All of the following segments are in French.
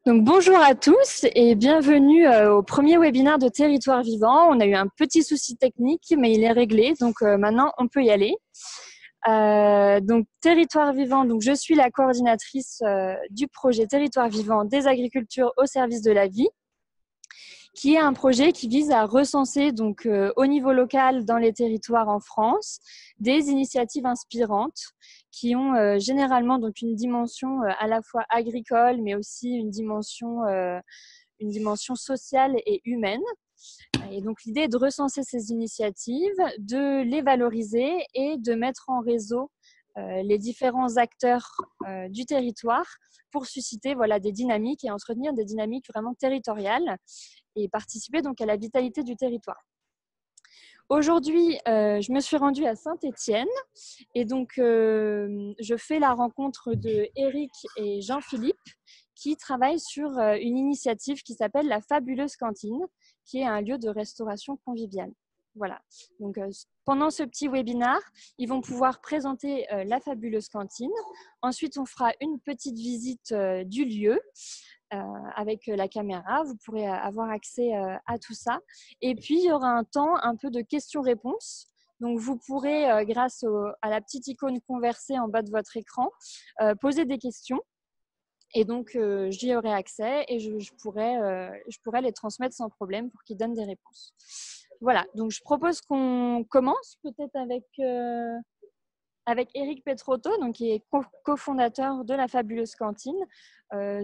Donc, bonjour à tous et bienvenue au premier webinaire de Territoire Vivant. On a eu un petit souci technique, mais il est réglé, donc maintenant on peut y aller. Donc Territoire Vivant, donc je suis la coordinatrice du projet Territoire Vivant des agricultures au service de la vie, qui est un projet qui vise à recenser donc au niveau local dans les territoires en France des initiatives inspirantes qui ont généralement donc une dimension à la fois agricole mais aussi une dimension sociale et humaine. Et donc l'idée est de recenser ces initiatives, de les valoriser et de mettre en réseau les différents acteurs du territoire pour susciter des dynamiques et entretenir des dynamiques vraiment territoriales et participer donc à la vitalité du territoire. Aujourd'hui, je me suis rendue à Saint-Étienne et donc je fais la rencontre de Eric et Jean-Philippe qui travaillent sur une initiative qui s'appelle la Fabuleuse Cantine, qui est un lieu de restauration conviviale. Voilà. Donc pendant ce petit webinaire, ils vont pouvoir présenter la Fabuleuse Cantine. Ensuite, on fera une petite visite du lieu. Avec la caméra, vous pourrez avoir accès à tout ça. Et puis, il y aura un temps un peu de questions-réponses. Donc, vous pourrez, grâce à la petite icône converser en bas de votre écran, poser des questions. Et donc, j'y aurai accès et je pourrais les transmettre sans problème pour qu'ils donnent des réponses. Voilà, donc je propose qu'on commence peut-être avec Eric Petrotto, donc, qui est cofondateur de la Fabuleuse Cantine.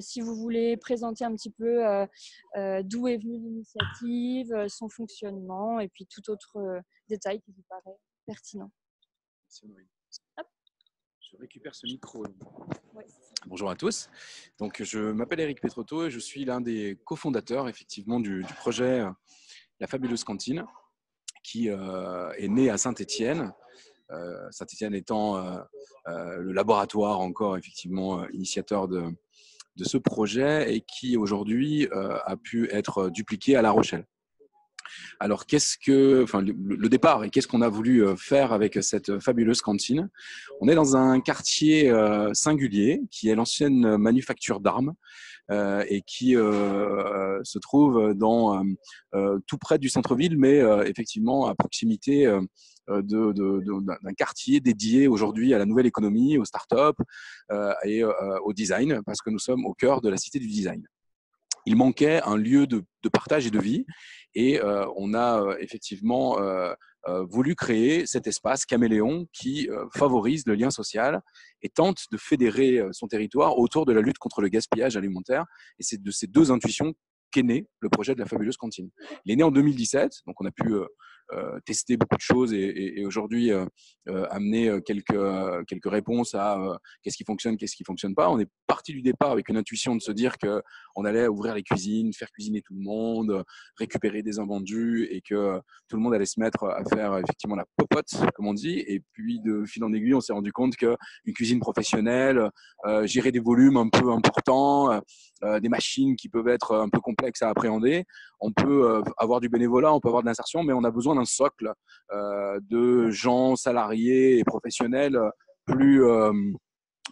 Si vous voulez présenter un petit peu d'où est venue l'initiative, son fonctionnement et puis tout autre détail qui vous paraît pertinent. Merci Honorine. Je récupère ce micro. Ouais. Bonjour à tous. Donc, je m'appelle Eric Petrotto et je suis l'un des cofondateurs effectivement du projet La Fabuleuse Cantine qui est né à Saint-Étienne. Saint-Étienne étant le laboratoire encore effectivement initiateur de ce projet et qui aujourd'hui a pu être dupliqué à La Rochelle. Alors, le départ et qu'est-ce qu'on a voulu faire avec cette fabuleuse cantine? On est dans un quartier singulier qui est l'ancienne manufacture d'armes et qui se trouve tout près du centre-ville, mais effectivement à proximité d'un quartier dédié aujourd'hui à la nouvelle économie, aux startups et au design, parce que nous sommes au cœur de la cité du design. Il manquait un lieu de partage et de vie et on a effectivement voulu créer cet espace caméléon qui favorise le lien social et tente de fédérer son territoire autour de la lutte contre le gaspillage alimentaire. Et c'est de ces deux intuitions qu'est né le projet de la Fabuleuse Cantine. Il est né en 2017, donc on a pu tester beaucoup de choses et aujourd'hui amener quelques réponses à qu'est-ce qui fonctionne pas. On est parti du départ avec une intuition de se dire que on allait ouvrir les cuisines, faire cuisiner tout le monde, récupérer des invendus et que tout le monde allait se mettre à faire effectivement la popote, comme on dit. Et puis de fil en aiguille, on s'est rendu compte qu'une cuisine professionnelle, gérer des volumes un peu importants, des machines qui peuvent être un peu complexes à appréhender. On peut avoir du bénévolat, on peut avoir de l'insertion, mais on a besoin d'un socle de gens salariés et professionnels plus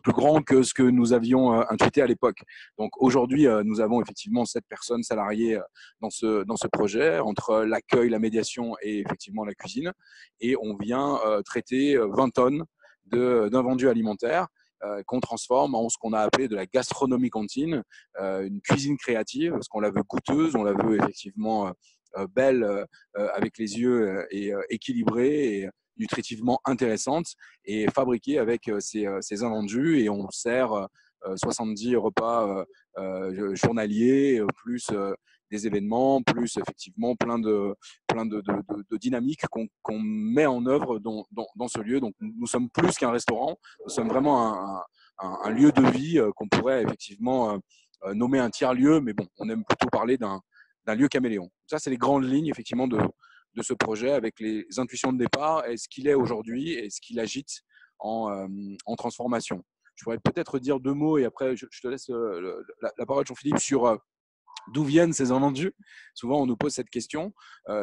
grand que ce que nous avions intuité à l'époque. Donc aujourd'hui, nous avons effectivement 7 personnes salariées dans ce projet, entre l'accueil, la médiation et effectivement la cuisine. Et on vient traiter 20 tonnes d'invendus alimentaires qu'on transforme en ce qu'on a appelé de la gastronomie cantine, une cuisine créative, parce qu'on la veut goûteuse, on la veut effectivement belle, avec les yeux et équilibrée et nutritivement intéressante et fabriquée avec ces invendus, et on sert 70 repas journaliers, plus des événements, plus effectivement plein de dynamiques qu'on met en œuvre dans ce lieu. Donc nous sommes plus qu'un restaurant, nous sommes vraiment un lieu de vie qu'on pourrait effectivement nommer un tiers-lieu, mais bon, on aime plutôt parler d'un lieu caméléon. Ça, c'est les grandes lignes effectivement de ce projet, avec les intuitions de départ et ce qu'il est aujourd'hui et ce qu'il agite en transformation. Je pourrais peut-être dire 2 mots et après je te laisse la parole, Jean-Philippe, sur D'où viennent ces invendus? Souvent, on nous pose cette question.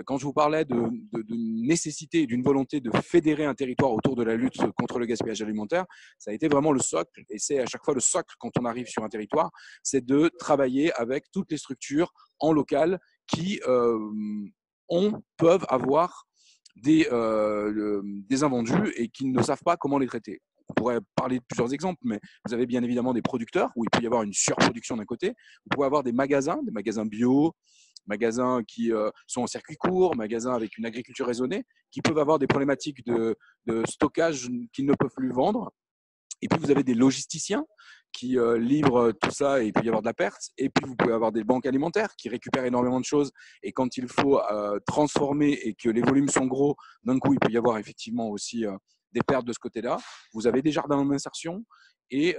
Quand je vous parlais d'une nécessité et d'une volonté de fédérer un territoire autour de la lutte contre le gaspillage alimentaire, ça a été vraiment le socle, et c'est à chaque fois le socle quand on arrive sur un territoire, c'est de travailler avec toutes les structures en local qui peuvent avoir des invendus et qui ne savent pas comment les traiter. On pourrait parler de plusieurs exemples, mais vous avez bien évidemment des producteurs où il peut y avoir une surproduction d'un côté. Vous pouvez avoir des magasins bio, magasins qui sont en circuit court, magasins avec une agriculture raisonnée, qui peuvent avoir des problématiques de stockage qu'ils ne peuvent plus vendre. Et puis, vous avez des logisticiens qui livrent tout ça et il peut y avoir de la perte. Et puis, vous pouvez avoir des banques alimentaires qui récupèrent énormément de choses. Et quand il faut transformer et que les volumes sont gros, d'un coup, il peut y avoir effectivement aussi des pertes de ce côté-là. Vous avez des jardins d'insertion. Et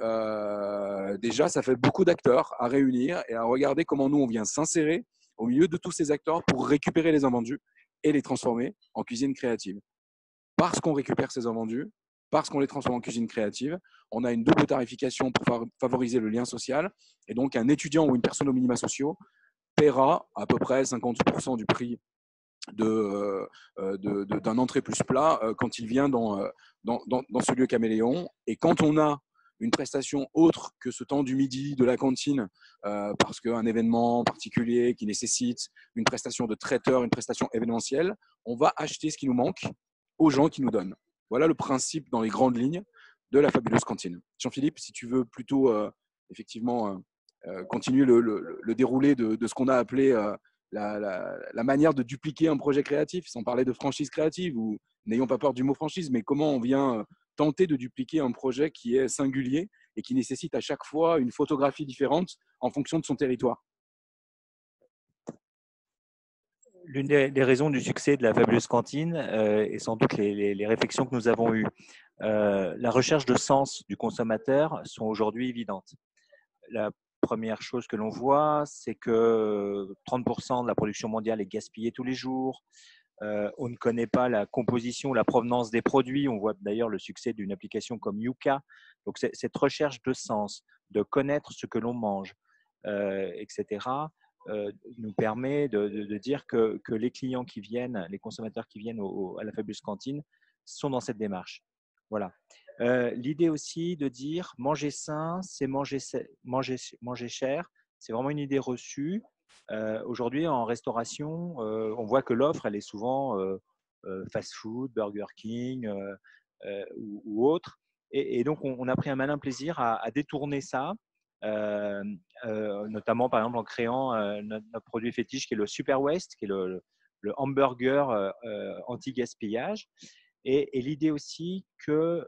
déjà, ça fait beaucoup d'acteurs à réunir et à regarder comment nous, on vient s'insérer au milieu de tous ces acteurs pour récupérer les invendus et les transformer en cuisine créative. Parce qu'on récupère ces invendus, parce qu'on les transforme en cuisine créative, on a une double tarification pour favoriser le lien social. Et donc, un étudiant ou une personne aux minima sociaux paiera à peu près 50% du prix d'un entrée plus plat quand il vient dans ce lieu caméléon. Et quand on a une prestation autre que ce temps du midi de la cantine, parce qu'un événement particulier qui nécessite une prestation de traiteur, une prestation événementielle, on va acheter ce qui nous manque aux gens qui nous donnent. Voilà le principe dans les grandes lignes de la fabuleuse cantine. Jean-Philippe, si tu veux plutôt effectivement continuer le déroulé de ce qu'on a appelé la manière de dupliquer un projet créatif, sans parler de franchise créative, ou n'ayons pas peur du mot franchise, mais comment on vient tenter de dupliquer un projet qui est singulier et qui nécessite à chaque fois une photographie différente en fonction de son territoire. L'une des raisons du succès de la fabuleuse cantine est sans doute les réflexions que nous avons eues. La recherche de sens du consommateur sont aujourd'hui évidentes. La première chose que l'on voit, c'est que 30% de la production mondiale est gaspillée tous les jours. On ne connaît pas la composition, la provenance des produits. On voit d'ailleurs le succès d'une application comme Yuka. Donc, cette recherche de sens, de connaître ce que l'on mange, etc., nous permet de dire que les clients qui viennent, les consommateurs qui viennent à la fabuleuse cantine sont dans cette démarche. Voilà. L'idée aussi de dire manger sain, c'est manger cher. C'est vraiment une idée reçue. Aujourd'hui, en restauration, on voit que l'offre, elle est souvent fast-food, Burger King ou autre. Et donc, on a pris un malin plaisir à détourner ça, notamment, par exemple, en créant notre produit fétiche qui est le Super Waste, qui est le hamburger anti-gaspillage. Et l'idée aussi que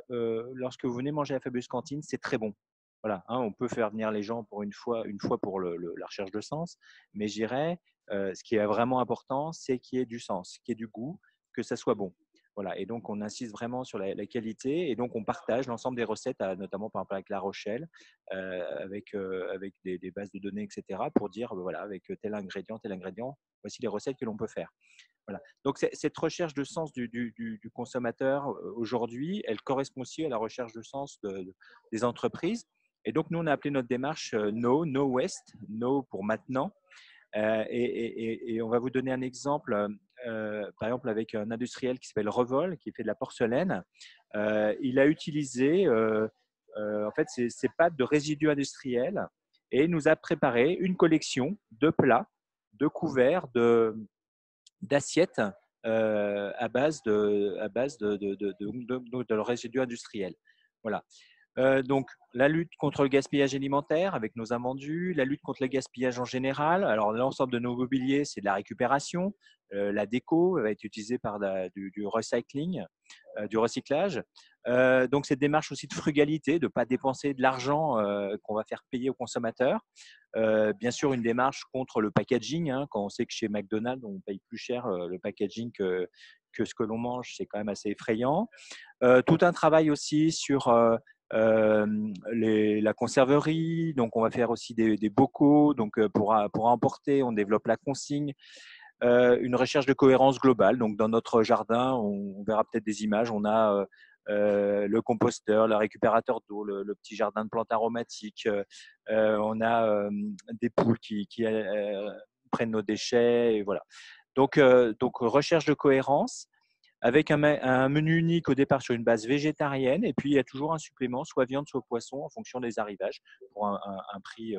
lorsque vous venez manger à la fabuleuse cantine, c'est très bon. Voilà, hein, on peut faire venir les gens pour une fois pour la recherche de sens, mais je dirais, ce qui est vraiment important, c'est qu'il y ait du sens, qu'il y ait du goût, que ça soit bon. Voilà, et donc on insiste vraiment sur la qualité, et donc on partage l'ensemble des recettes, notamment par exemple avec La Rochelle, avec des bases de données, etc., pour dire voilà, avec tel ingrédient, voici les recettes que l'on peut faire. Voilà. Donc, cette recherche de sens du consommateur aujourd'hui, elle correspond aussi à la recherche de sens des entreprises. Et donc, nous, on a appelé notre démarche No Waste, No pour maintenant. Et on va vous donner un exemple, par exemple, avec un industriel qui s'appelle Revol, qui fait de la porcelaine. Il a utilisé en fait ces pâtes de résidus industriels et il nous a préparé une collection de plats, de couverts, d'assiettes à base de leur résidu industriel. Voilà. Donc, la lutte contre le gaspillage alimentaire avec nos invendus, la lutte contre le gaspillage en général. Alors, l'ensemble de nos mobiliers, c'est de la récupération. La déco va être utilisée par du recycling, du recyclage. Donc, cette démarche aussi de frugalité, de ne pas dépenser de l'argent qu'on va faire payer aux consommateurs. Bien sûr, une démarche contre le packaging. Hein, quand on sait que chez McDonald's, on paye plus cher le packaging que ce que l'on mange, c'est quand même assez effrayant. Tout un travail aussi sur la conserverie. Donc, on va faire aussi des bocaux. Donc, pour emporter, on développe la consigne. Une recherche de cohérence globale. Donc, dans notre jardin, on verra peut-être des images. On a le composteur, le récupérateur d'eau, le petit jardin de plantes aromatiques. On a des poules qui prennent nos déchets. Et voilà. Donc, recherche de cohérence avec un menu unique au départ sur une base végétarienne. Et puis, il y a toujours un supplément, soit viande, soit poisson, en fonction des arrivages, pour un prix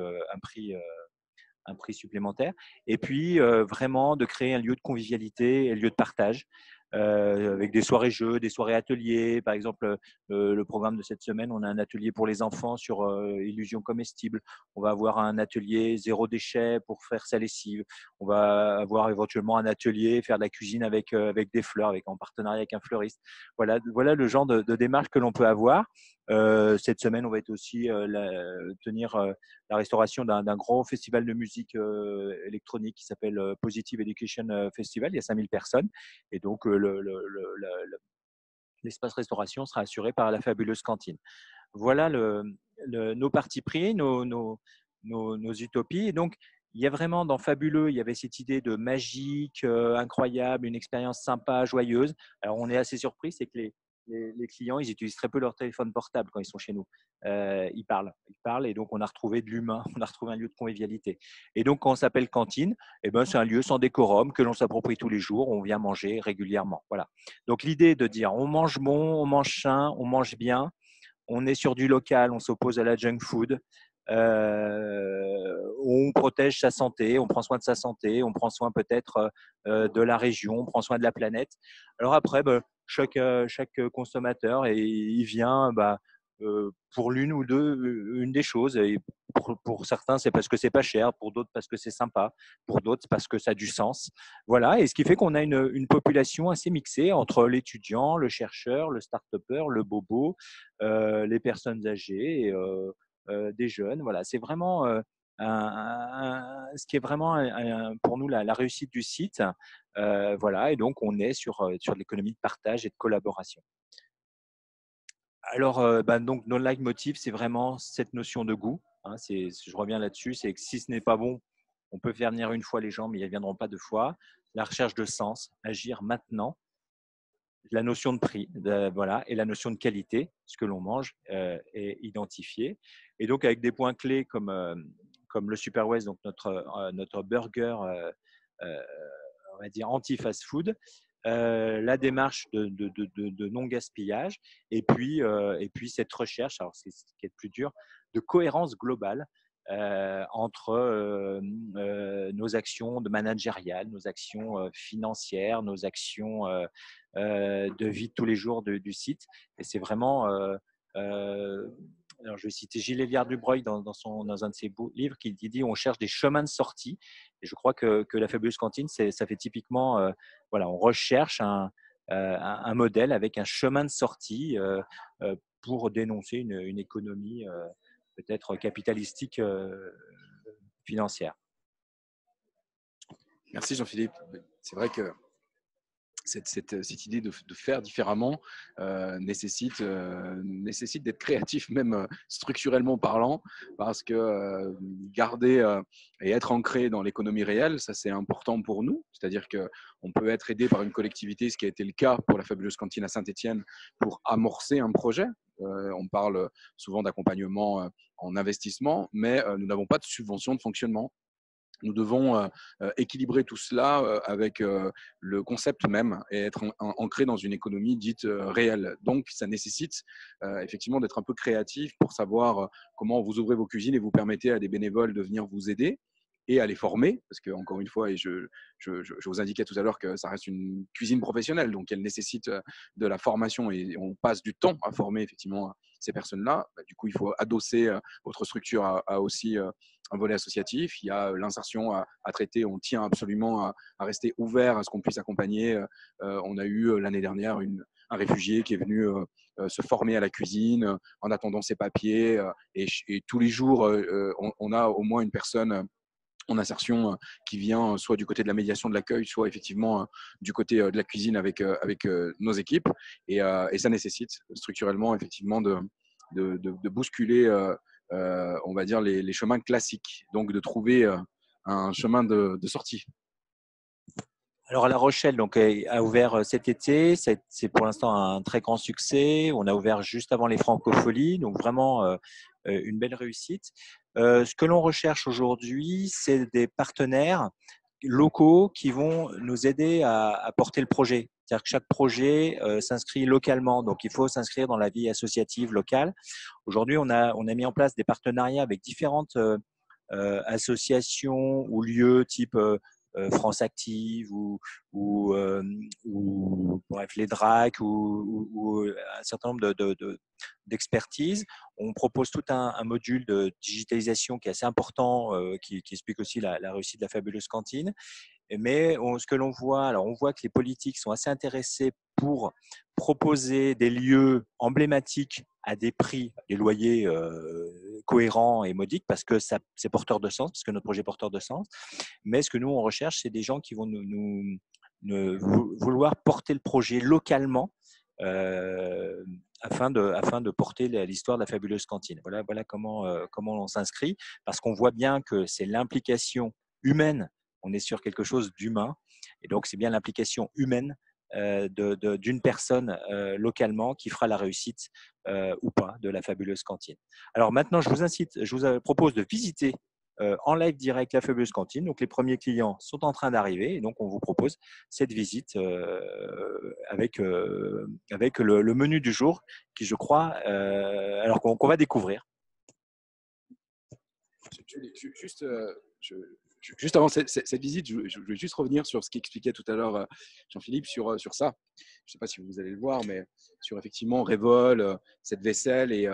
supplémentaire. Et puis, vraiment de créer un lieu de convivialité et un lieu de partage avec des soirées jeux, des soirées ateliers. Par exemple, le programme de cette semaine, on a un atelier pour les enfants sur illusions comestibles. On va avoir un atelier zéro déchet pour faire sa lessive. On va avoir éventuellement un atelier, faire de la cuisine avec des fleurs, en partenariat avec un fleuriste. Voilà le genre de démarche que l'on peut avoir. Cette semaine, on va être aussi tenir la restauration d'un gros festival de musique électronique qui s'appelle Positive Education Festival. Il y a 5000 personnes. Et donc, l'espace restauration sera assuré par la fabuleuse cantine. Voilà nos partis pris, nos utopies. Et donc, il y a vraiment dans Fabuleux, il y avait cette idée de magique, incroyable, une expérience sympa, joyeuse. Alors, on est assez surpris, c'est que les clients, ils utilisent très peu leur téléphone portable quand ils sont chez nous. Ils parlent, et donc on a retrouvé de l'humain, on a retrouvé un lieu de convivialité. Et donc, quand on s'appelle cantine, c'est un lieu sans décorum que l'on s'approprie tous les jours, on vient manger régulièrement. Voilà. Donc, l'idée est de dire on mange bon, on mange sain, on mange bien, on est sur du local, on s'oppose à la junk food. On protège sa santé, on prend soin de sa santé, on prend soin peut-être de la région, on prend soin de la planète. Alors après, chaque consommateur, il vient pour l'une ou une des choses. Et pour certains, c'est parce que c'est pas cher, pour d'autres parce que c'est sympa, pour d'autres parce que ça a du sens. Voilà, et ce qui fait qu'on a une population assez mixée entre l'étudiant, le chercheur, le start-upper, le bobo, les personnes âgées, des jeunes. Voilà, c'est vraiment ce qui est vraiment pour nous la réussite du site. Voilà, et donc on est sur l'économie de partage et de collaboration. Alors, donc notre leitmotiv, c'est vraiment cette notion de goût. Hein, je reviens là-dessus, c'est que si ce n'est pas bon, on peut faire venir une fois les gens, mais ils ne viendront pas deux fois. La recherche de sens, agir maintenant. La notion de prix, voilà, et la notion de qualité, ce que l'on mange est identifié. Et donc, avec des points clés comme le Super West, donc notre burger, on va dire anti-fast-food, la démarche de non-gaspillage, et puis cette recherche, alors c'est ce qui est le plus dur, de cohérence globale entre nos actions de managériales, nos actions financières, nos actions de vie de tous les jours du site. Et c'est vraiment… alors je vais citer Gilles Héliard-Dubreuil dans un de ses beaux livres qui dit on cherche des chemins de sortie. Et je crois que la fabuleuse cantine, ça fait typiquement, voilà, on recherche un modèle avec un chemin de sortie pour dénoncer une économie peut-être capitalistique financière. Merci Jean-Philippe. C'est vrai que cette idée de faire différemment nécessite d'être créatif, même structurellement parlant, parce que garder et être ancré dans l'économie réelle, ça c'est important pour nous. C'est-à-dire qu'on peut être aidé par une collectivité, ce qui a été le cas pour la fabuleuse cantine à Saint-Étienne, pour amorcer un projet. On parle souvent d'accompagnement en investissement, mais nous n'avons pas de subvention de fonctionnement. Nous devons équilibrer tout cela avec le concept même et être ancré dans une économie dite réelle. Donc, ça nécessite effectivement d'être un peu créatif pour savoir comment vous ouvrez vos cuisines et vous permettez à des bénévoles de venir vous aider et à les former, parce que encore une fois, et je vous indiquais tout à l'heure que ça reste une cuisine professionnelle, donc elle nécessite de la formation et on passe du temps à former effectivement ces personnes-là. Du coup, il faut adosser votre structure à aussi un volet associatif. Il y a l'insertion à traiter. On tient absolument à rester ouvert à ce qu'on puisse accompagner. On a eu l'année dernière un réfugié qui est venu se former à la cuisine en attendant ses papiers. Et tous les jours, on a au moins une personne en insertion qui vient soit du côté de la médiation de l'accueil, soit effectivement du côté de la cuisine avec nos équipes. Et ça nécessite structurellement effectivement de bousculer on va dire les chemins classiques, donc de trouver un chemin de sortie. Alors, La Rochelle donc, a ouvert cet été. C'est pour l'instant un très grand succès. On a ouvert juste avant les Francopholies, donc vraiment une belle réussite. Ce que l'on recherche aujourd'hui, c'est des partenaires locaux qui vont nous aider à porter le projet. C'est-à-dire que chaque projet s'inscrit localement, donc il faut s'inscrire dans la vie associative locale. Aujourd'hui, on a mis en place des partenariats avec différentes associations ou lieux type France Active ou bref, les DRAC ou un certain nombre d'expertises. On propose tout un module de digitalisation qui est assez important, qui explique aussi la réussite de la fabuleuse cantine. Mais ce que l'on voit, alors on voit que les politiques sont assez intéressés pour proposer des lieux emblématiques à des prix, des loyers cohérents et modiques, parce que c'est porteur de sens, parce que notre projet est porteur de sens. Mais ce que nous, on recherche, c'est des gens qui vont vouloir porter le projet localement afin de porter l'histoire de la fabuleuse cantine. Voilà comment on s'inscrit, parce qu'on voit bien que c'est l'implication humaine. On est sur quelque chose d'humain, et donc c'est bien l'implication humaine d'une personne localement qui fera la réussite ou pas de la fabuleuse cantine. Alors maintenant, je vous propose de visiter en live direct la fabuleuse cantine. Donc les premiers clients sont en train d'arriver, et donc on vous propose cette visite avec le menu du jour qui, je crois, alors qu'on va découvrir. Juste avant cette visite, je voulais juste revenir sur ce qu'expliquait tout à l'heure Jean-Philippe sur ça. Je ne sais pas si vous allez le voir, mais sur effectivement Révol, cette vaisselle et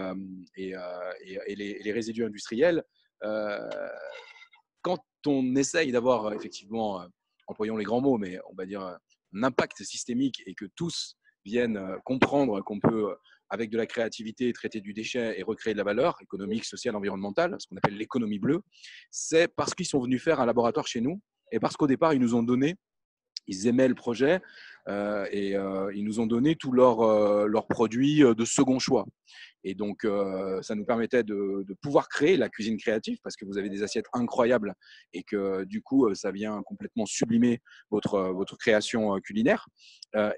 les résidus industriels. Quand on essaye d'avoir effectivement, employons les grands mots, mais on va dire un impact systémique et que tous viennent comprendre qu'on peut, avec de la créativité, traiter du déchet et recréer de la valeur économique, sociale, environnementale, ce qu'on appelle l'économie bleue, c'est parce qu'ils sont venus faire un laboratoire chez nous et parce qu'au départ, ils nous ont donné, ils aimaient le projet et ils nous ont donné tous leurs produits de second choix. Et donc, ça nous permettait de pouvoir créer la cuisine créative parce que vous avez des assiettes incroyables et que du coup, ça vient complètement sublimer votre création culinaire.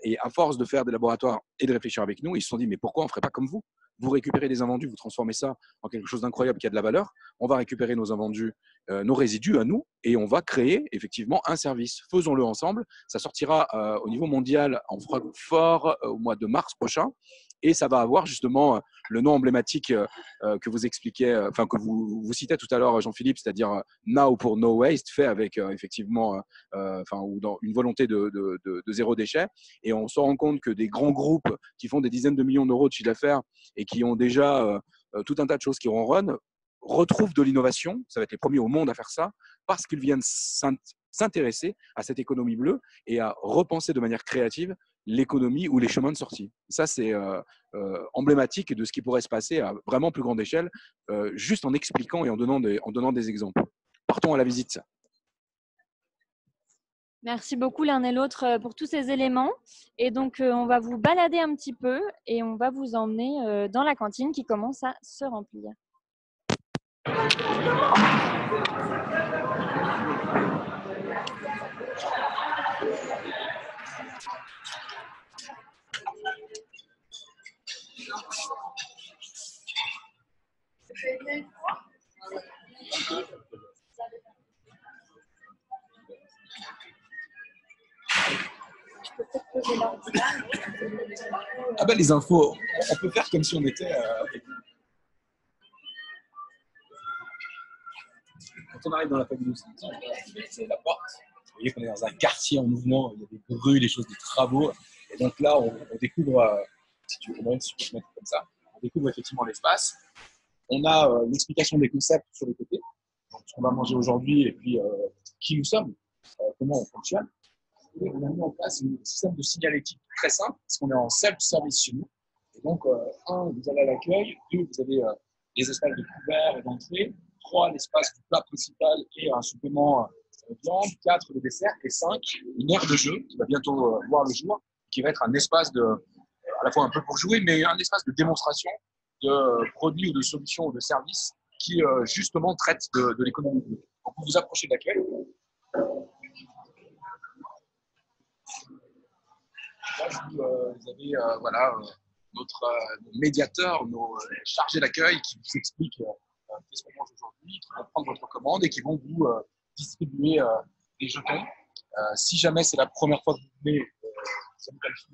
Et à force de faire des laboratoires et de réfléchir avec nous, ils se sont dit, mais pourquoi on ne ferait pas comme vous? Vous récupérez des invendus, vous transformez ça en quelque chose d'incroyable qui a de la valeur. On va récupérer nos invendus, nos résidus à nous, et on va créer effectivement un service. Faisons-le ensemble. Ça sortira au niveau mondial en Francfort au mois de mars prochain. Et ça va avoir justement le nom emblématique que vous expliquez, enfin que vous citez tout à l'heure, Jean-Philippe, c'est-à-dire Now pour No Waste, fait avec effectivement, ou dans une volonté de zéro déchet. Et on se rend compte que des grands groupes qui font des dizaines de millions d'euros de chiffre d'affaires et qui ont déjà tout un tas de choses qui ronronnent, retrouvent de l'innovation. Ça va être les premiers au monde à faire ça parce qu'ils viennent s'intéresser à cette économie bleue et à repenser de manière créative l'économie ou les chemins de sortie. Ça, c'est emblématique de ce qui pourrait se passer à vraiment plus grande échelle, juste en expliquant et en donnant des exemples. Partons à la visite. Merci beaucoup l'un et l'autre pour tous ces éléments. Et donc, on va vous balader un petit peu et on va vous emmener dans la cantine qui commence à se remplir. Ah ben les infos, on peut faire comme si on était quand on arrive dans la fabuleuse cantine, c'est la porte. Vous voyez qu'on est dans un quartier en mouvement, il y a des grues, des choses, des travaux. Et donc là, on découvre, si tu veux mettre comme ça, on découvre effectivement l'espace. On a l'explication des concepts sur les côtés, donc ce qu'on va manger aujourd'hui et puis qui nous sommes, comment on fonctionne. Et on a mis en place un système de signalétique très simple, parce qu'on est en self-service chez nous. Et donc, vous allez à l'accueil, 2, vous avez les espaces de couvert et d'entrée, 3, l'espace du plat principal et un supplément viande, 4, le dessert, et 5, une aire de jeu qui va bientôt voir le jour, qui va être un espace à la fois un peu pour jouer, mais un espace de démonstration de produits ou de solutions ou de services qui justement traitent de l'économie. Donc, vous vous approchez de l'accueil. page où vous avez voilà, notre médiateur, nos chargés d'accueil qui vous expliquent qu'est-ce qu'on mange aujourd'hui, qui vont prendre votre commande et qui vont vous distribuer des jetons. Si jamais c'est la première fois que vous venez, ça vous qualifie.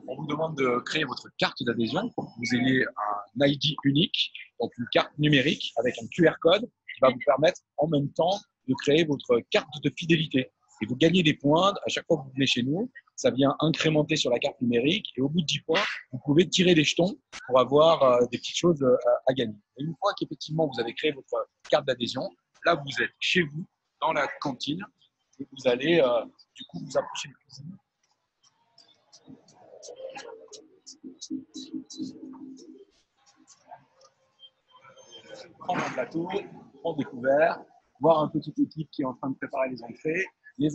On vous demande de créer votre carte d'adhésion pour que vous ayez un ID unique, donc une carte numérique avec un QR code qui va vous permettre en même temps de créer votre carte de fidélité. Et vous gagnez des points à chaque fois que vous venez chez nous. Ça vient incrémenter sur la carte numérique et au bout de 10 points, vous pouvez tirer des jetons pour avoir des petites choses à gagner. Et une fois qu'effectivement vous avez créé votre carte d'adhésion, là vous êtes chez vous, dans la cantine, et vous allez du coup vous approcher de la cuisine. Prendre un plateau, prendre des couverts, voir un peu toute l'équipe qui est en train de préparer les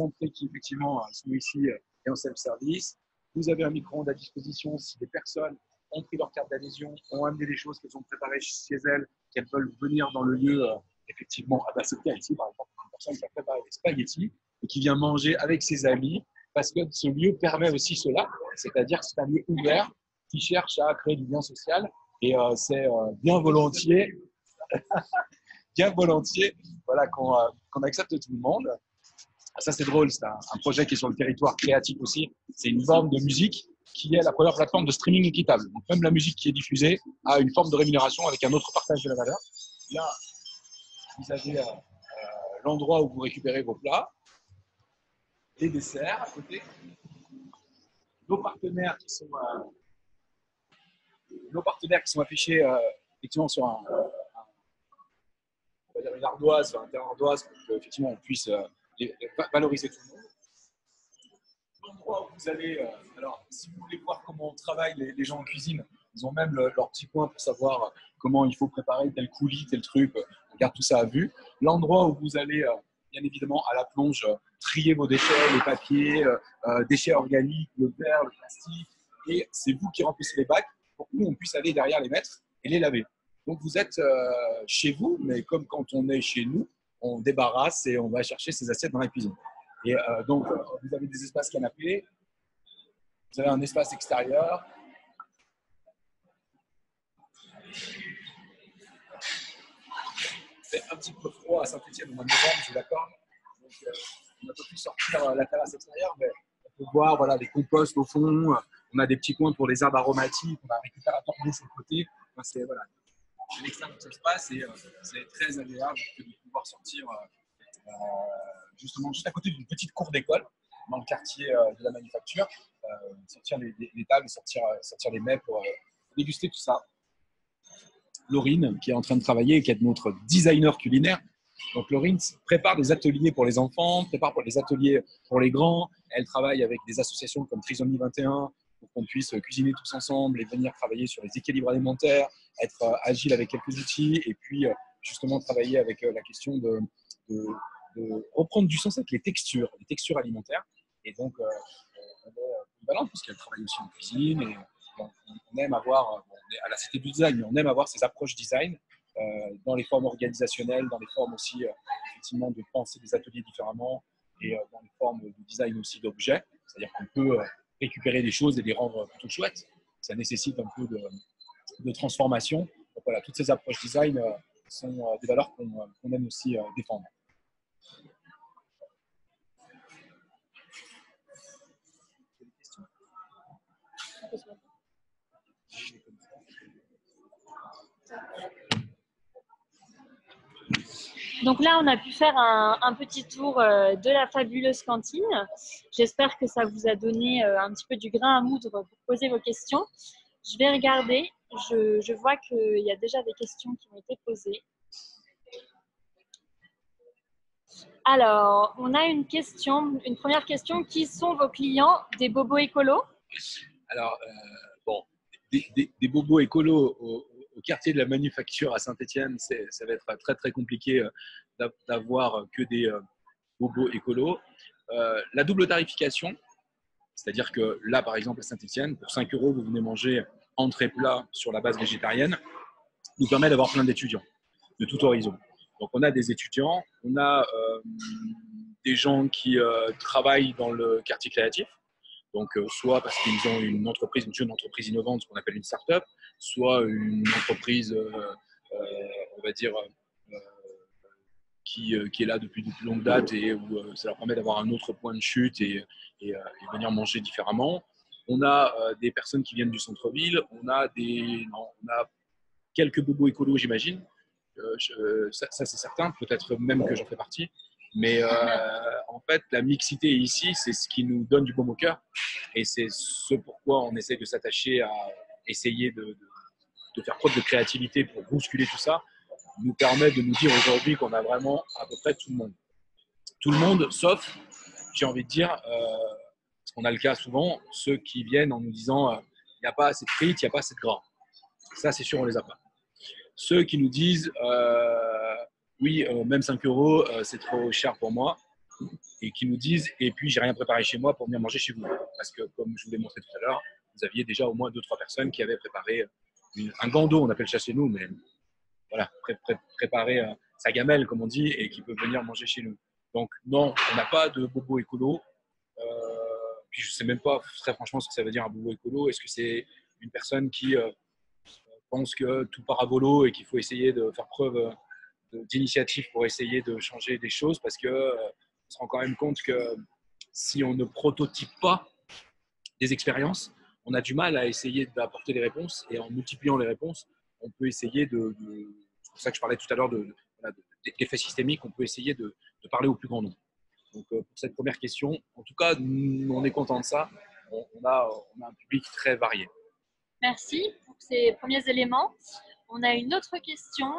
entrées qui effectivement sont ici et en self-service. Vous avez un micro-ondes à disposition si des personnes ont pris leur carte d'adhésion, ont amené des choses qu'elles ont préparées chez elles, qu'elles veulent venir dans le lieu, effectivement, c'est le cas ici, par exemple, une personne qui a préparé des spaghettis et qui vient manger avec ses amis, parce que ce lieu permet aussi cela, c'est-à-dire que c'est un lieu ouvert qui cherche à créer du lien social et c'est bien volontiers, voilà, qu'on accepte tout le monde. Ça, c'est drôle, c'est un projet qui est sur le territoire créatif aussi. C'est une forme de musique qui est la première plateforme de streaming équitable. Donc, même la musique qui est diffusée a une forme de rémunération avec un autre partage de la valeur. Là, vous avez l'endroit où vous récupérez vos plats, les desserts à côté. Nos partenaires qui sont affichés effectivement sur on va dire une ardoise, sur un terrain ardoise, pour qu'effectivement on puisse valoriser tout le monde. L'endroit où vous allez, alors si vous voulez voir comment on travaille les gens en cuisine, ils ont même leur petit coin pour savoir comment il faut préparer tel coulis, tel truc, on garde tout ça à vue. L'endroit où vous allez, bien évidemment, à la plonge, trier vos déchets, les papiers, déchets organiques, le verre, le plastique, et c'est vous qui remplissez les bacs pour que nous, on puisse aller derrière les mettre et les laver. Donc vous êtes chez vous, mais comme quand on est chez nous, on débarrasse et on va chercher ses assiettes dans la cuisine. Et donc, vous avez des espaces canapés, vous avez un espace extérieur. C'est un petit peu froid à Saint-Étienne au mois de novembre, je suis d'accord. Donc, on a pas pu sortir la terrasse extérieure, mais on peut voir voilà, des composts au fond. On a des petits coins pour les herbes aromatiques. On a un récupérateur d'eau sur le côté. Enfin, c'est voilà, l'extérieur où ça se passe et c'est très agréable de pouvoir sortir justement juste à côté d'une petite cour d'école dans le quartier de la manufacture, sortir les tables, sortir les mets pour déguster tout ça. Laurine, qui est en train de travailler et qui est notre designer culinaire. Donc Laurine prépare des ateliers pour les enfants, prépare des ateliers pour les grands. Elle travaille avec des associations comme Trisomie 21 pour qu'on puisse cuisiner tous ensemble et venir travailler sur les équilibres alimentaires, être agile avec quelques outils et puis justement travailler avec la question de reprendre du sens avec les textures alimentaires. Et donc, on est polyvalente parce qu'elle travaille aussi en cuisine et on aime avoir, on est à la Cité du Design, mais on aime avoir ces approches design dans les formes organisationnelles, dans les formes aussi effectivement de penser des ateliers différemment et dans les formes de design aussi d'objets. C'est-à-dire qu'on peut récupérer des choses et les rendre plutôt chouettes. Ça nécessite un peu de transformation. Donc voilà, toutes ces approches design sont des valeurs qu'on aime aussi défendre. Donc là, on a pu faire un petit tour de la fabuleuse cantine. J'espère que ça vous a donné un petit peu du grain à moudre pour poser vos questions. Je vais regarder. Je vois qu'il y a déjà des questions qui ont été posées. Alors, on a une première question. Qui sont vos clients des bobos écolos? Alors, des bobos écolos au quartier de la manufacture à Saint-Étienne, ça va être très très compliqué d'avoir que des bobos écolos. La double tarification, c'est-à-dire que là, par exemple, à Saint-Étienne, pour 5 €, vous venez manger entrée plat sur la base végétarienne, nous permet d'avoir plein d'étudiants de tout horizon. Donc, on a des étudiants, on a des gens qui travaillent dans le quartier créatif. Donc, soit parce qu'ils ont une jeune entreprise innovante, ce qu'on appelle une start-up, soit une entreprise, on va dire, qui est là depuis de plus longue date et où ça leur permet d'avoir un autre point de chute et venir manger différemment. On a des personnes qui viennent du centre-ville, on a quelques bobos écolos, j'imagine. Ça c'est certain, peut-être même que j'en fais partie. Mais en fait, la mixité ici, c'est ce qui nous donne du baume au cœur. Et c'est ce pourquoi on essaie de s'attacher à essayer de faire preuve de créativité pour bousculer tout ça, nous permet de nous dire aujourd'hui qu'on a vraiment à peu près tout le monde. Tout le monde, sauf, j'ai envie de dire, parce qu'on a le cas souvent, ceux qui viennent en nous disant il n'y a pas assez de frites, il n'y a pas assez de gras. Ça, c'est sûr, on ne les a pas. Ceux qui nous disent oui, même 5 euros, c'est trop cher pour moi. Et qui nous disent et puis j'ai rien préparé chez moi pour venir manger chez vous. Parce que, comme je vous l'ai montré tout à l'heure, vous aviez déjà au moins 2-3 personnes qui avaient préparé un gando, on appelle ça chez nous, mais voilà, préparer sa gamelle, comme on dit, et qui peut venir manger chez nous. Donc, non, on n'a pas de bobo écolo. Puis je ne sais même pas, très franchement, ce que ça veut dire un bobo écolo. Est-ce que c'est une personne qui pense que tout part à volo et qu'il faut essayer de faire preuve d'initiative pour essayer de changer des choses, parce qu'on se rend quand même compte que si on ne prototype pas des expériences, on a du mal à essayer d'apporter des réponses, et en multipliant les réponses, on peut essayer c'est pour ça que je parlais tout à l'heure d'effets systémiques, on peut essayer de parler au plus grand nombre. Donc pour cette première question, en tout cas, on est content de ça, on a un public très varié. Merci pour ces premiers éléments. On a une autre question.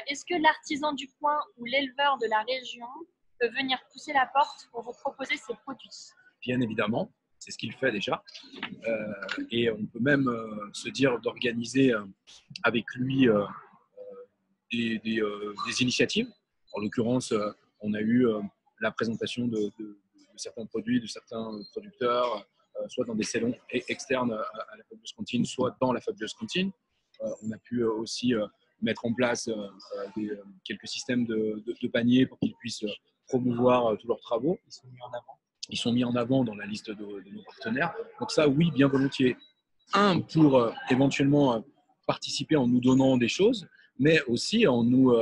Est-ce que l'artisan du coin ou l'éleveur de la région peut venir pousser la porte pour vous proposer ses produits? Bien évidemment, c'est ce qu'il fait déjà. Et on peut même se dire d'organiser avec lui des initiatives. En l'occurrence, on a eu la présentation de certains produits, de certains producteurs, soit dans des salons externes à la Fabuleuse Cantine, soit dans la Fabuleuse Cantine. On a pu aussi mettre en place quelques systèmes de paniers pour qu'ils puissent promouvoir tous leurs travaux. Ils sont mis en avant dans la liste de nos partenaires. Donc ça, oui, bien volontiers. Pour éventuellement participer en nous donnant des choses, mais aussi en nous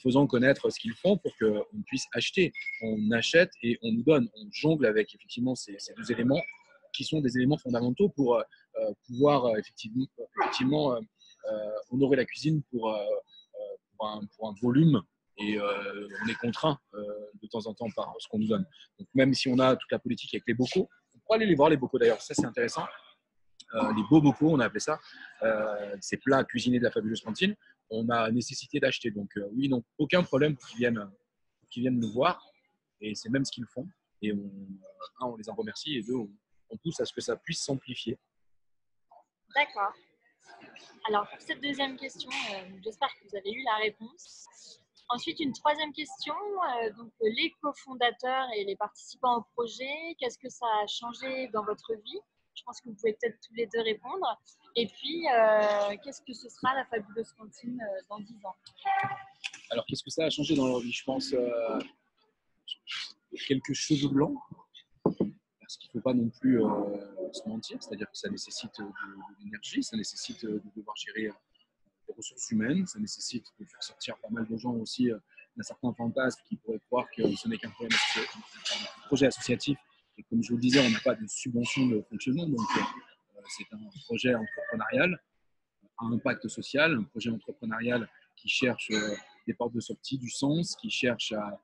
faisant connaître ce qu'ils font pour qu'on puisse acheter. On achète et on nous donne. On jongle avec effectivement ces deux éléments qui sont des éléments fondamentaux pour pouvoir effectivement honorer la cuisine pour un volume, et on est contraint de temps en temps par ce qu'on nous donne. Donc même si on a toute la politique avec les bocaux, on pourrait aller les voir, les bocaux d'ailleurs, ça c'est intéressant. Les beaux bocaux, on a appelé ça, ces plats cuisinés de la Fabuleuse Cantine, on a nécessité d'acheter. Donc oui, non, aucun problème pour qu'ils viennent nous voir, et c'est même ce qu'ils font. Et on les en remercie, et deux, on pousse à ce que ça puisse s'amplifier. D'accord. Alors pour cette deuxième question, j'espère que vous avez eu la réponse. Ensuite, une troisième question, donc les cofondateurs et les participants au projet, qu'est-ce que ça a changé dans votre vie? Je pense que vous pouvez peut-être tous les deux répondre. Et puis, qu'est-ce que ce sera la Fabuleuse Cantine dans 10 ans? Alors, qu'est-ce que ça a changé dans leur vie? Je pense quelques cheveux blancs, parce qu'il ne faut pas non plus se mentir, c'est-à-dire que ça nécessite de l'énergie, ça nécessite de devoir gérer des ressources humaines, ça nécessite de faire sortir pas mal de gens aussi d'un certain fantasme qui pourrait croire que ce n'est qu'un projet associatif. Et comme je vous le disais, on n'a pas de subvention de fonctionnement, donc c'est un projet entrepreneurial à impact social, un projet entrepreneurial qui cherche des portes de sortie, du sens, qui cherche à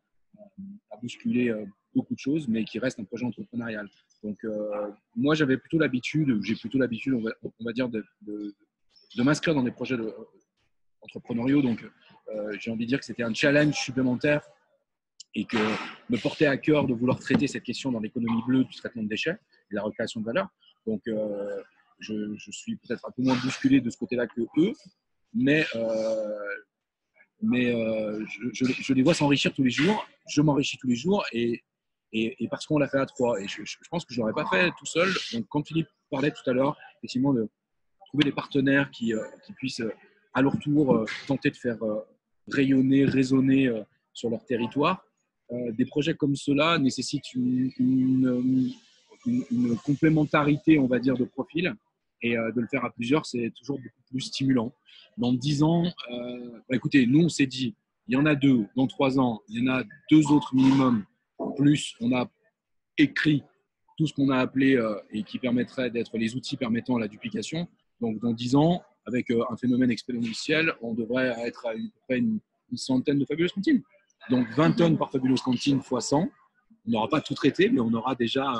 bousculer beaucoup de choses, mais qui reste un projet entrepreneurial. Donc moi, j'ai plutôt l'habitude, on va dire, de m'inscrire dans des projets entrepreneuriaux. Donc j'ai envie de dire que c'était un challenge supplémentaire, et que me portait à cœur de vouloir traiter cette question dans l'économie bleue du traitement de déchets et de la recréation de valeur. Donc, je suis peut-être un peu moins bousculé de ce côté-là que eux, mais je les vois s'enrichir tous les jours, je m'enrichis tous les jours, et parce qu'on l'a fait à trois. Et je pense que je ne l'aurais pas fait tout seul. Donc, quand Philippe parlait tout à l'heure, effectivement, de trouver des partenaires qui puissent, à leur tour, tenter de faire rayonner, résonner sur leur territoire, des projets comme ceux-là nécessitent une complémentarité, on va dire, de profil. Et de le faire à plusieurs, c'est toujours beaucoup plus stimulant. Dans 10 ans, écoutez, nous, on s'est dit, il y en a 2. Dans 3 ans, il y en a 2 autres minimum. Plus, on a écrit tout ce qu'on a appelé et qui permettrait d'être les outils permettant la duplication. Donc, dans 10 ans, avec un phénomène exponentiel, on devrait être à peu près une centaine de Fabulous Cantines. Donc, 20 tonnes par Fabulous Cantine fois 100. On n'aura pas tout traité, mais on aura déjà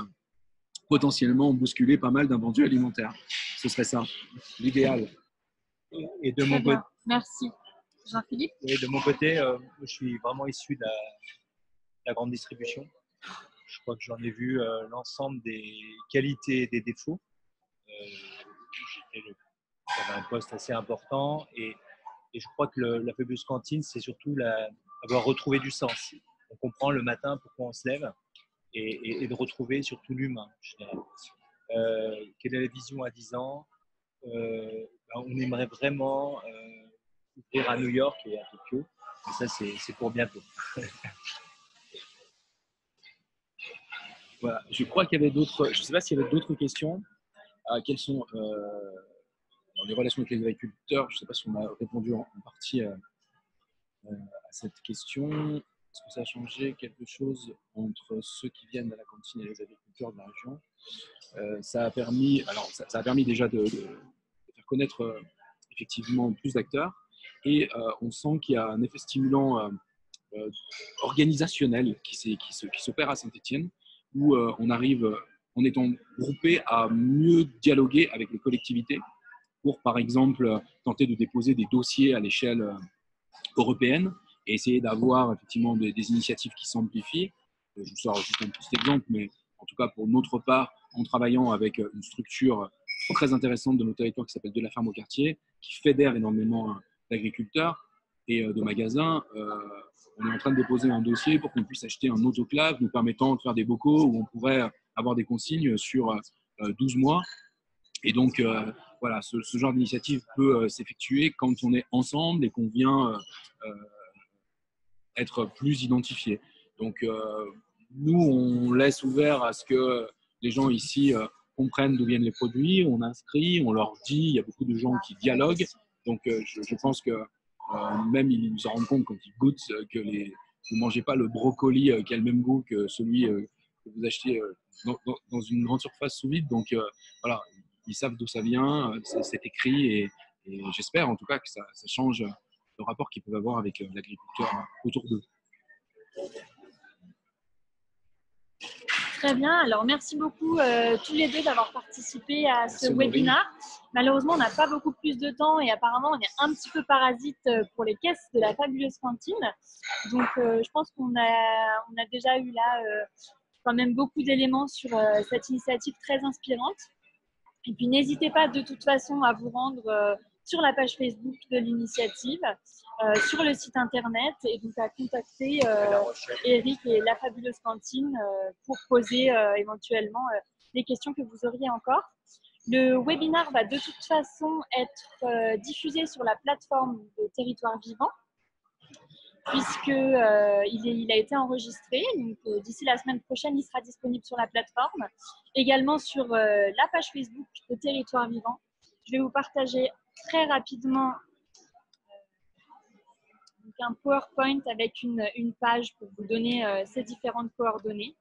potentiellement bousculé pas mal d'invendus alimentaires. Ce serait ça, l'idéal. Et de mon côté, merci. Jean-Philippe? Et de mon côté, je suis vraiment issu de la grande distribution. Je crois que j'en ai vu l'ensemble des qualités et des défauts. J'avais un poste assez important et je crois que la Fabulous Cantine, c'est surtout avoir retrouvé du sens. On comprend le matin pourquoi on se lève et de retrouver surtout l'humain. Quelle est la vision à 10 ans? On aimerait vraiment ouvrir à New York et à Tokyo. Et ça, c'est pour bientôt. Voilà. Je crois qu'il y avait d'autres. Je ne sais pas s'il y avait d'autres questions. Quelles sont les relations avec les agriculteurs? Je ne sais pas si on a répondu en partie à cette question. Est-ce que ça a changé quelque chose entre ceux qui viennent à la cantine et les agriculteurs de la région? Ça a permis déjà de faire connaître effectivement plus d'acteurs et on sent qu'il y a un effet stimulant organisationnel qui s'opère à Saint-Étienne où on arrive, en étant groupé, à mieux dialoguer avec les collectivités pour, par exemple, tenter de déposer des dossiers à l'échelle européenne et essayer d'avoir effectivement des initiatives qui s'amplifient. Je vous sors juste un petit exemple, mais en tout cas, pour notre part, en travaillant avec une structure très intéressante de nos territoires qui s'appelle De la ferme au quartier, qui fédère énormément d'agriculteurs et de magasins, on est en train de déposer un dossier pour qu'on puisse acheter un autoclave nous permettant de faire des bocaux où on pourrait avoir des consignes sur 12 mois. Et donc, voilà, ce genre d'initiative peut s'effectuer quand on est ensemble et qu'on vient être plus identifié. Donc, nous, on laisse ouvert à ce que les gens ici comprennent d'où viennent les produits, on inscrit, on leur dit, il y a beaucoup de gens qui dialoguent. Donc, je pense que même ils se rendent compte quand ils goûtent que vous ne mangez pas le brocoli qui a le même goût que celui que vous achetez dans une grande surface sous vide. Donc, voilà, ils savent d'où ça vient, c'est écrit et j'espère en tout cas que ça change le rapport qu'ils peuvent avoir avec l'agriculteur autour d'eux. Très bien. Alors, merci beaucoup tous les deux d'avoir participé à ce webinaire. Malheureusement, on n'a pas beaucoup plus de temps et apparemment, on est un petit peu parasite pour les caisses de la Fabuleuse Cantine. Donc, je pense qu'on a déjà eu là quand même beaucoup d'éléments sur cette initiative très inspirante. Et puis, n'hésitez pas de toute façon à vous rendre sur la page Facebook de l'initiative, sur le site internet et donc à contacter Eric et la Fabuleuse Cantine pour poser éventuellement les questions que vous auriez encore. Le webinaire va de toute façon être diffusé sur la plateforme de Territoire Vivant puisque il a été enregistré. Donc d'ici la semaine prochaine, il sera disponible sur la plateforme. Également sur la page Facebook de Territoire Vivant. Je vais vous partager très rapidement un PowerPoint avec une page pour vous donner ces différentes coordonnées.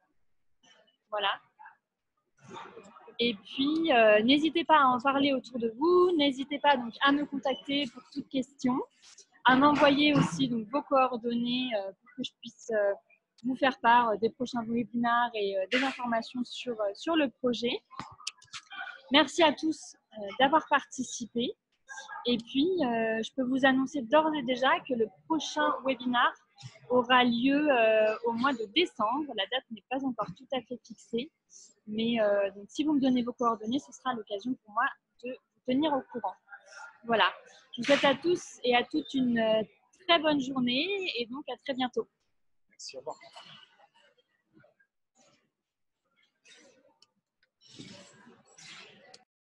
Voilà. Et puis, n'hésitez pas à en parler autour de vous. N'hésitez pas donc à me contacter pour toute question, à m'envoyer aussi donc, vos coordonnées pour que je puisse vous faire part des prochains webinaires et des informations sur le projet. Merci à tous d'avoir participé. Et puis, je peux vous annoncer d'ores et déjà que le prochain webinaire aura lieu au mois de décembre. La date n'est pas encore tout à fait fixée. Mais donc, si vous me donnez vos coordonnées, ce sera l'occasion pour moi de vous tenir au courant. Voilà. Je vous souhaite à tous et à toutes une très bonne journée et donc à très bientôt. Merci, au revoir.